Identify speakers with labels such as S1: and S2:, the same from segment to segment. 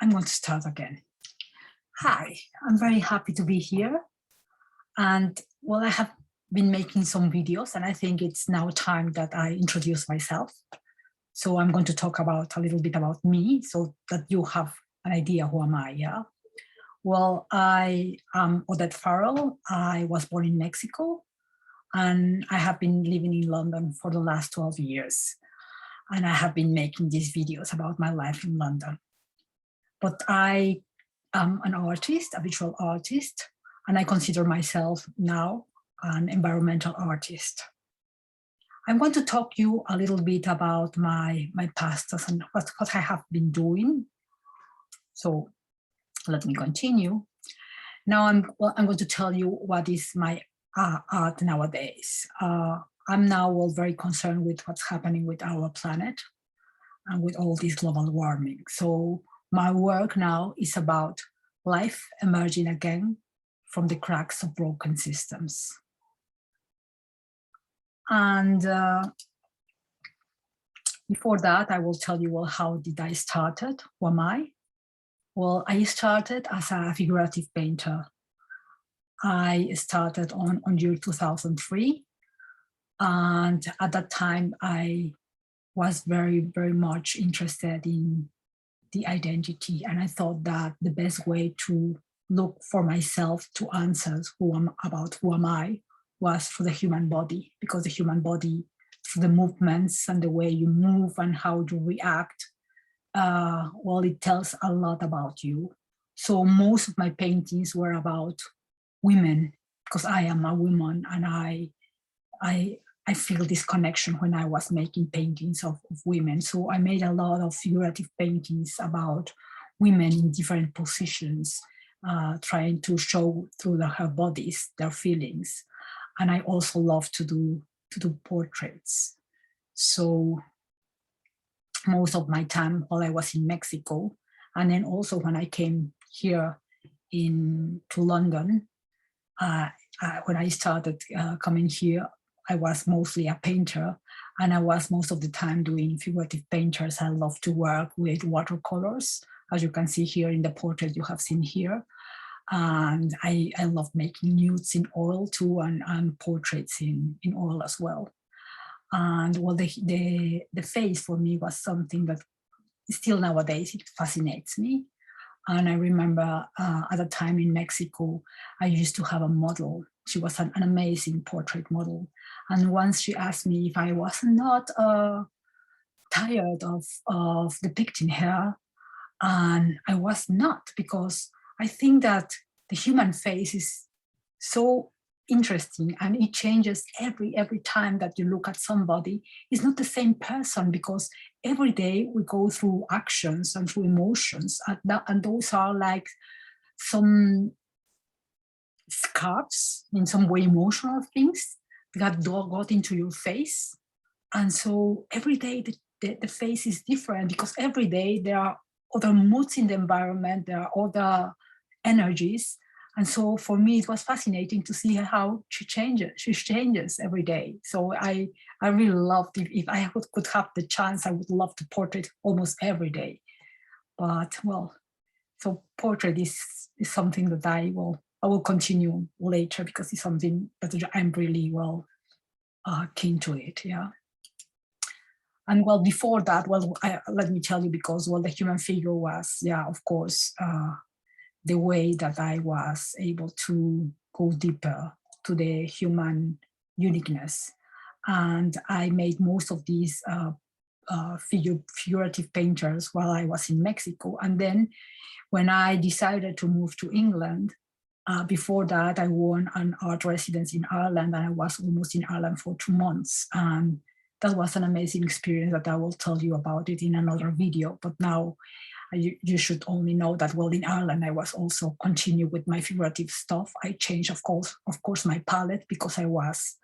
S1: I'm going to start again. Hi, I'm very happy to be here. And well, I have been making some videos and I think it's now time that I introduce myself. So I'm going to talk about a little bit about me so that you have an idea who am I, yeah? Well, I am Odette Farrell. I was born in Mexico and I have been living in London for the last 12 years. And I have been making these videos about my life in London. But I am an artist, a visual artist, and I consider myself now an environmental artist. I'm going to talk you a little bit about my past and what I have been doing. So let me continue. Now I'm going to tell you what is my art nowadays. I'm now very concerned with what's happening with our planet and with all this global warming. So my work now is about life emerging again from the cracks of broken systems. And before that, I will tell you, well, how did I started? Who am I? Well, I started as a figurative painter. I started on year 2003. And at that time, I was very, very much interested in the identity. And I thought that the best way to look for myself to answers who am I was for the human body, because the human body, through the movements and the way you move and how you react, well, it tells a lot about you. So most of my paintings were about women, because I am a woman and I feel this connection when I was making paintings of women. So I made a lot of figurative paintings about women in different positions, trying to show through her bodies, their feelings. And I also love to do portraits. So most of my time while I was in Mexico, and then also when I came here to London, when I started coming here, I was mostly a painter, and I was most of the time doing figurative painters. I love to work with watercolors, as you can see here in the portrait you have seen here. And I love making nudes in oil too, and portraits in oil as well. And well, the face for me was something that still nowadays, it fascinates me. And I remember at a time in Mexico, I used to have a model. She was an amazing portrait model. And once she asked me if I was not tired of depicting her. And I was not, because I think that the human face is so interesting and it changes every time that you look at somebody. It's not the same person, because every day we go through actions and through emotions, and those are like some scars, in some way emotional things that got into your face. And so every day the face is different, because every day there are other moods in the environment, there are other energies. And so for me, it was fascinating to see how she changes every day. So I really loved, if I could have the chance, I would love to portrait almost every day. But well, so portrait is something that I will continue later, because it's something that I'm really keen to it, yeah. And well, before that, well, let me tell you, because well, the human figure was, yeah, of course, the way that I was able to go deeper to the human uniqueness. And I made most of these figurative painters while I was in Mexico. And then when I decided to move to England, before that, I won an art residence in Ireland, and I was almost in Ireland for 2 months. And that was an amazing experience that I will tell you about it in another video. But now you should only know that, well, in Ireland, I was also continue with my figurative stuff. I changed, of course, my palette, because I was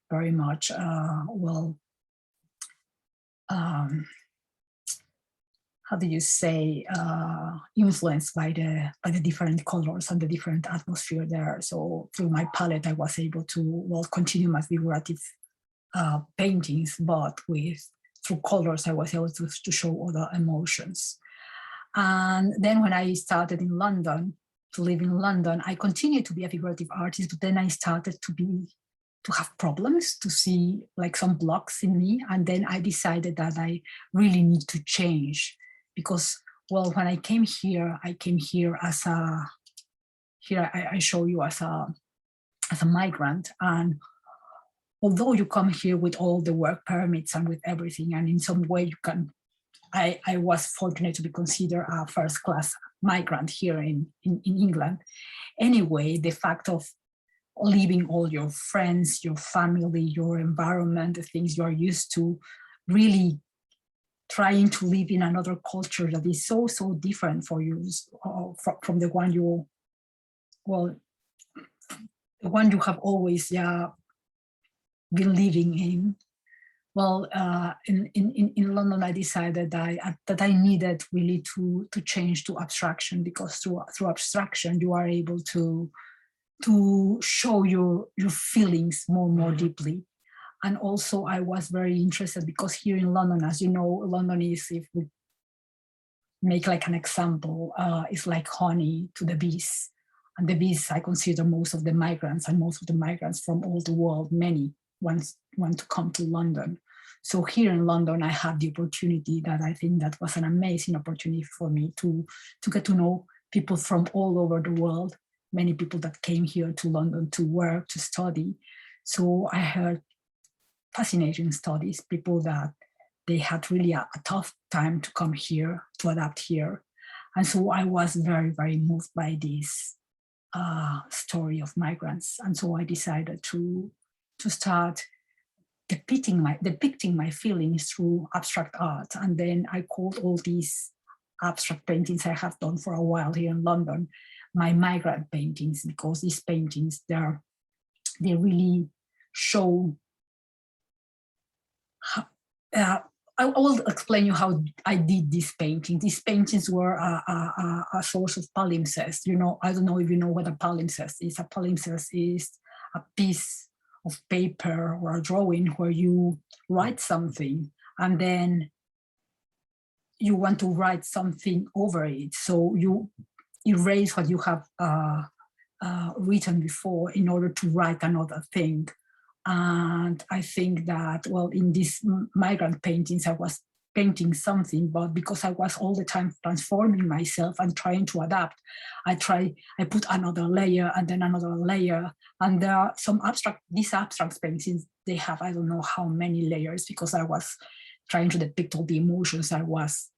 S1: very much, how do you say, influenced by the different colors and the different atmosphere there. So through my palette, I was able to, continue my figurative paintings, but through colors, I was able to show other emotions. And then when I started in London, to live in London, I continued to be a figurative artist, but then I started to have problems, to see like some blocks in me. And then I decided that I really need to change because, well, when I came here as a, here I show you as a migrant. And although you come here with all the work permits and with everything, and in some way you can, I was fortunate to be considered a first-class migrant here in England. Anyway, the fact of leaving all your friends, your family, your environment, the things you are used to, really trying to live in another culture that is so different for you from the one you, well, the one you have always been living in. Well, in London, I decided that I needed really to change to abstraction, because through abstraction you are able to show your feelings more deeply. And also I was very interested because here in London, as you know, London is, if we make like an example, it's like honey to the bees. And the bees, I consider most of the migrants, and most of the migrants from all the world, many want to come to London. So here in London, I had the opportunity that I think that was an amazing opportunity for me to get to know people from all over the world, many people that came here to London to work, to study. So I heard fascinating stories, people that they had really a tough time to come here, to adapt here. And so I was very moved by this story of migrants. And so I decided to start depicting my feelings through abstract art. And then I called all these abstract paintings I have done for a while here in London my migrant paintings, because these paintings, they really show how, I will explain you how I did this painting. These paintings were a source of palimpsest. You know, I don't know if you know what a palimpsest is. A palimpsest is a piece of paper or a drawing where you write something and then you want to write something over it. So you erase what you have written before in order to write another thing. And I think that, well, in these migrant paintings, I was painting something, but because I was all the time transforming myself and trying to adapt, I put another layer and then another layer. And there are these abstract paintings, they have, I don't know how many layers, because I was trying to depict all the emotions I was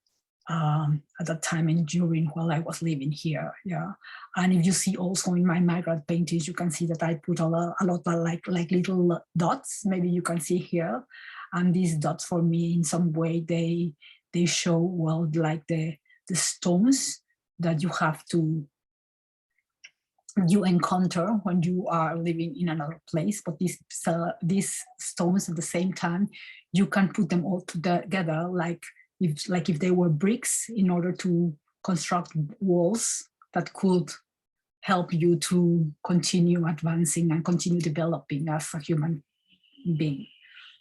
S1: at that time enduring while I was living here. Yeah. And if you see also in my migrant paintings, you can see that I put a lot of like little dots, maybe you can see here. And these dots for me in some way, they show, well, like the stones that you encounter when you are living in another place. But these stones at the same time, you can put them all together like if they were bricks, in order to construct walls that could help you to continue advancing and continue developing as a human being.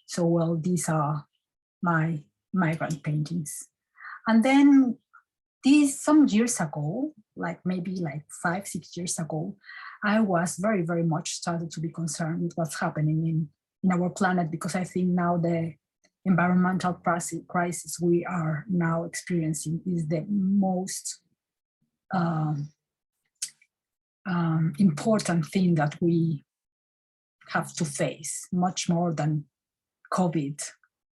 S1: So, well, these are my migrant paintings. And then some years ago, like maybe like 5-6 years ago, I was very much started to be concerned with what's happening in our planet, because I think now the environmental crisis we are now experiencing is the most important thing that we have to face, much more than COVID.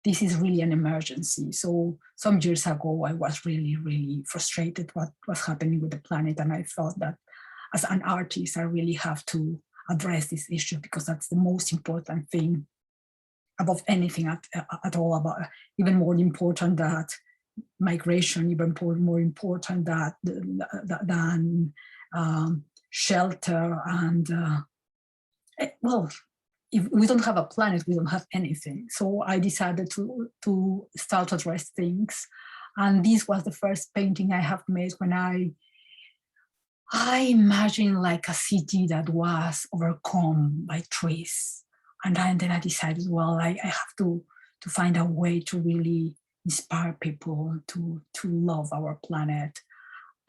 S1: This is really an emergency. So some years ago, I was really frustrated what was happening with the planet. And I thought that as an artist, I really have to address this issue, because that's the most important thing above anything at all, about even more important that migration, even more important than shelter. And well, if we don't have a planet, we don't have anything. So I decided to start to address things. And this was the first painting I have made when I imagined like a city that was overcome by trees. And then I decided, well, I have to find a way to really inspire people to love our planet.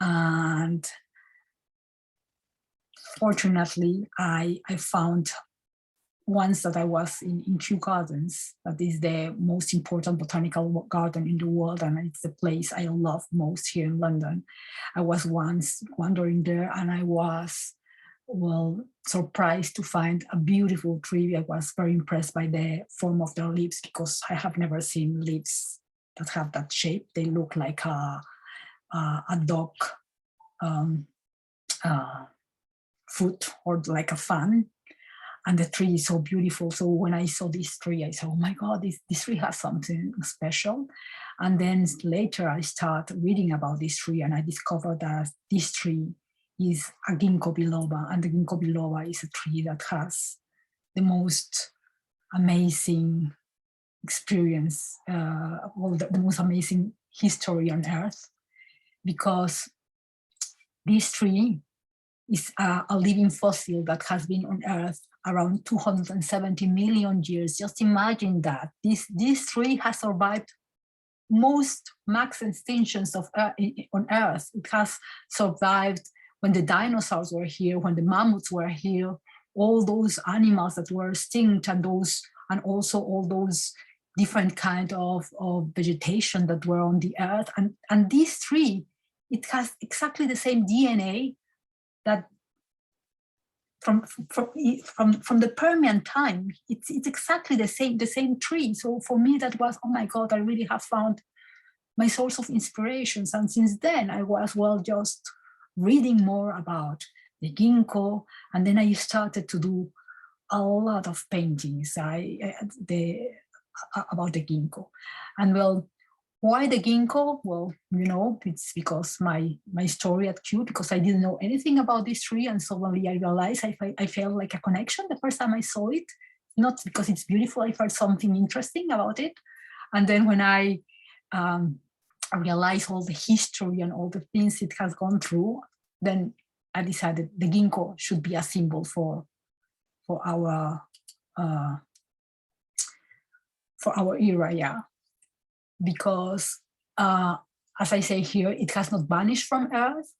S1: And fortunately, I found once that I was in Kew Gardens, that is the most important botanical garden in the world, and it's the place I love most here in London. I was once wandering there, and I was, well, surprised to find a beautiful tree. I was very impressed by the form of their leaves, because I have never seen leaves that have that shape. They look like a dog foot, or like a fan. And the tree is so beautiful. So when I saw this tree, I said, oh my God, this tree has something special. And then later I started reading about this tree, and I discovered that this tree is a Ginkgo biloba. And the Ginkgo biloba is a tree that has the most amazing experience, the most amazing history on Earth, because this tree is a living fossil that has been on Earth around 270 million years. Just imagine that. This tree has survived most max extinctions on Earth. It has survived when the dinosaurs were here, when the mammoths were here, all those animals that were extinct, and also all those different kind of vegetation that were on the Earth. And this tree, it has exactly the same DNA that from the Permian time. It's exactly the same tree. So for me, that was, oh my God, I really have found my source of inspirations. And since then, I was, well, just reading more about the ginkgo, and then I started to do a lot of paintings about the ginkgo. And well, why the ginkgo? Well, it's because my story at Kew, because I didn't know anything about this tree, and suddenly I realized I felt like a connection the first time I saw it. Not because it's beautiful, I felt something interesting about it. And then when I realized all the history and all the things it has gone through, then I decided the ginkgo should be a symbol for our era, yeah. Because, as I say here, it has not vanished from Earth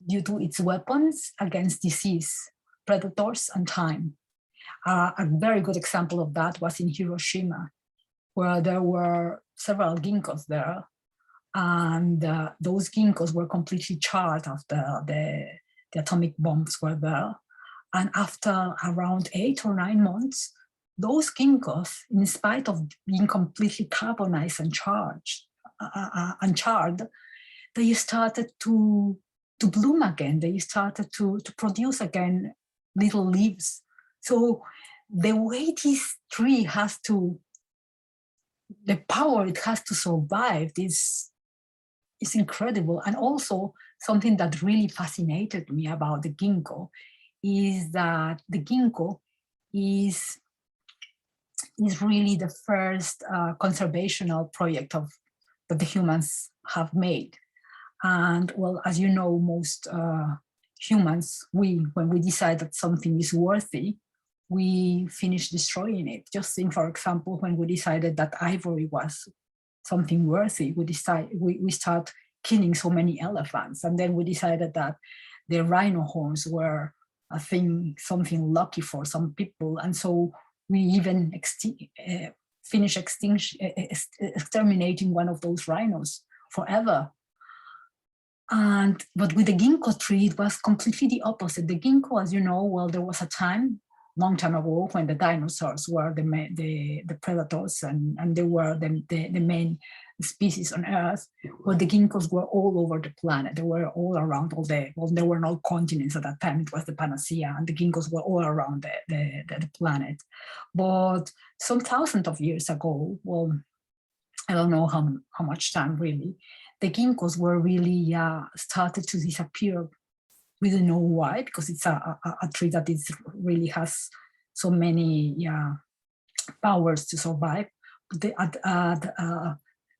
S1: due to its weapons against disease, predators, and time. A very good example of that was in Hiroshima, where there were several ginkgos there, and those ginkgos were completely charred after the atomic bombs were there. And after around 8 or 9 months, those ginkgos, in spite of being completely carbonized and charred, they started to bloom again. They started to produce again little leaves. So the way this tree has the power it has to survive is incredible. And also something that really fascinated me about the ginkgo is that the ginkgo is really the first conservational project that the humans have made. And well, as you know, most humans, when we decide that something is worthy, we finish destroying it. Just think, for example, when we decided that ivory was something worthy, we start killing so many elephants. And then we decided that the rhino horns were something lucky for some people. And so we even finish exterminating one of those rhinos forever. But with the ginkgo tree, it was completely the opposite. The ginkgo, as you know, well, there was a time, long time ago, when the dinosaurs were the predators, and they were the main species on Earth. Well, the ginkgos were all over the planet. They were all around there were no continents at that time. It was the panacea, and the ginkgos were all around the planet. But some thousands of years ago, well, I don't know how much time really, the ginkgos were really started to disappear. We don't know why, because it's a tree that really has so many powers to survive. But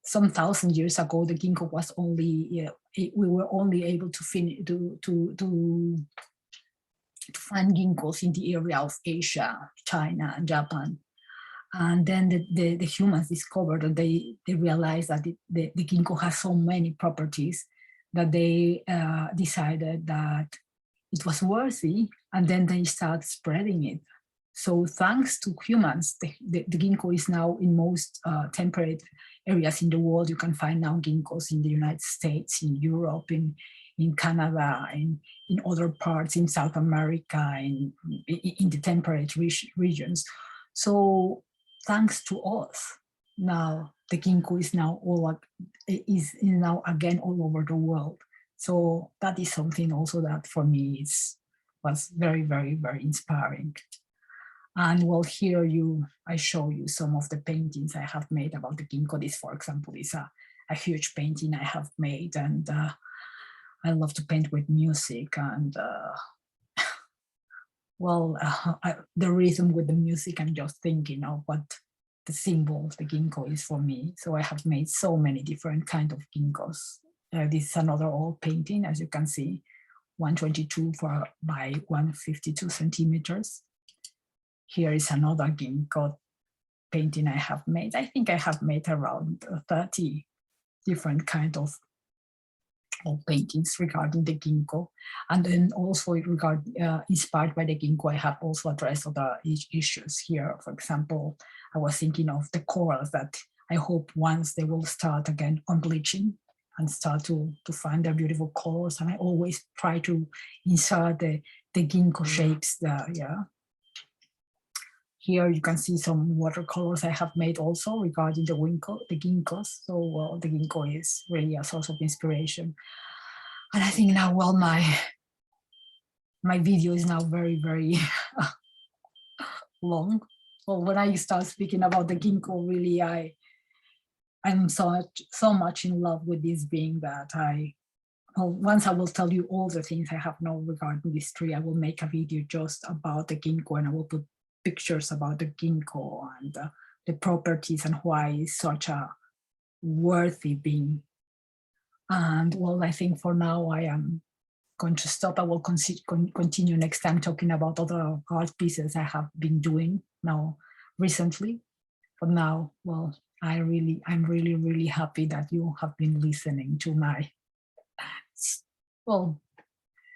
S1: some thousand years ago, the ginkgo was only we were only able to find ginkgos in the area of Asia, China, and Japan. And then the humans discovered, and they realized that the ginkgo has so many properties that they decided that it was worthy, and then they start spreading it. So thanks to humans, the ginkgo is now in most temperate areas in the world. You can find now ginkgos in the United States, in Europe, in Canada, in other parts, in South America, in the temperate regions. So thanks to us, now the ginkgo is now now again all over the world. So that is something also that for me was very, very, very inspiring. And well, here I show you some of the paintings I have made about the ginkgo. This, for example, is a huge painting I have made, and I love to paint with music, and the rhythm with the music, I'm just thinking of what the symbol of the ginkgo is for me. So I have made so many different kinds of ginkgos. This is another old painting, as you can see, 122 by 152 centimeters. Here is another ginkgo painting I have made. I think I have made around 30 different kinds of paintings regarding the ginkgo. And then also inspired by the ginkgo, I have also addressed other issues here. For example, I was thinking of the corals that I hope once they will start again on bleaching and start to find their beautiful colors. And I always try to insert the ginkgo shapes there, yeah. Here you can see some watercolors I have made also regarding the ginkgos. So well, the ginkgo is really a source of inspiration. And I think now, well, my video is now very, very long. Well, when I start speaking about the ginkgo, really, I'm so much in love with this being that once I will tell you all the things I have known regarding this tree, I will make a video just about the ginkgo, and I will put pictures about the ginkgo and the properties and why it's such a worthy being. And well, I think for now I am going to stop. I will continue next time talking about other art pieces I have been doing now recently. But now, well, I'm really, really happy that you have been listening to my, well,